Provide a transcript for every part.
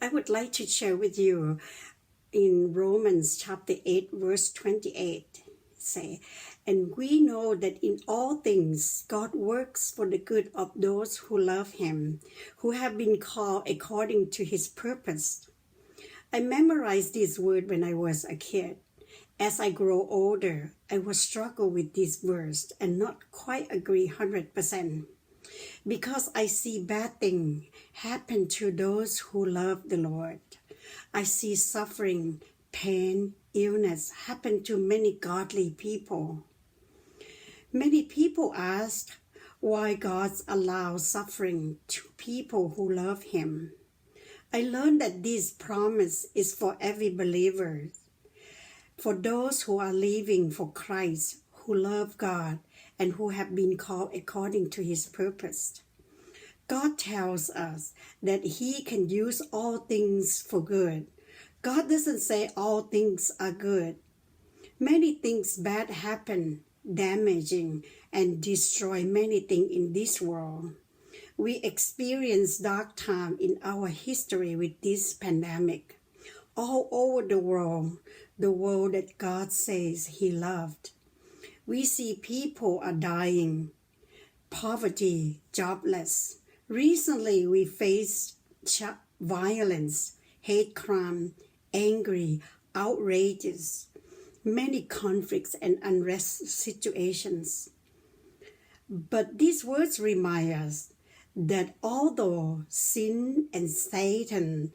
I would like to share with you in Romans chapter 8, verse 28, say, "And we know that in all things God works for the good of those who love him, who have been called according to his purpose." I memorized this word when I was a kid. As I grow older, I will struggle with this verse and not quite agree 100%. Because I see bad things happen to those who love the Lord. I see suffering, pain, illness happen to many godly people. Many people ask why God allows suffering to people who love him. I learned that this promise is for every believer, for those who are living for Christ, who love God, and who have been called according to his purpose. God tells us that he can use all things for good. God doesn't say all things are good. Many things bad happen, damaging and destroy many things in this world. We experience dark time in our history with this pandemic. All over the world that God says he loved. We see people are dying, poverty, jobless. Recently, we faced violence, hate crime, angry, outrages, many conflicts and unrest situations. But these words remind us that although sin and Satan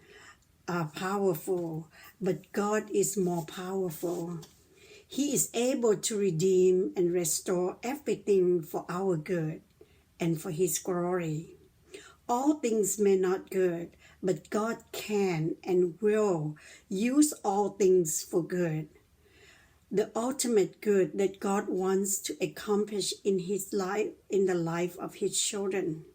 are powerful, but God is more powerful. He is able to redeem and restore everything for our good and for his glory. All things may not good, but God can and will use all things for good. The ultimate good that God wants to accomplish in his life, in the life of his children.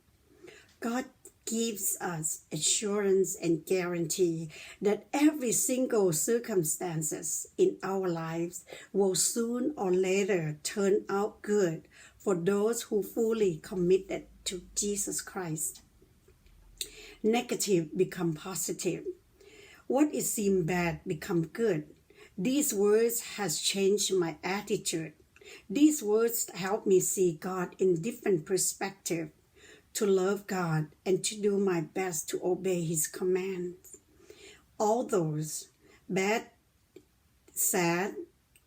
God gives us assurance and guarantee that every single circumstances in our lives will soon or later turn out good for those who fully committed to Jesus Christ. Negative become positive. What is seemed bad become good. These words has changed my attitude. These words help me see God in different perspective, to love God and to do my best to obey his commands. All those bad, sad,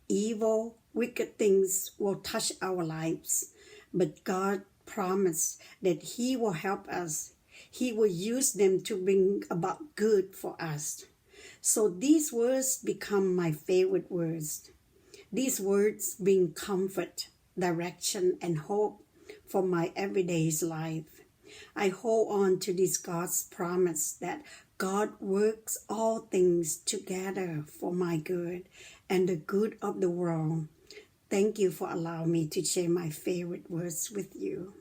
evil, wicked things will touch our lives, but God promised that he will help us. He will use them to bring about good for us. So these words become my favorite words. These words bring comfort, direction, and hope for my everyday life. I hold on to this God's promise that God works all things together for my good and the good of the world. Thank you for allowing me to share my favorite words with you.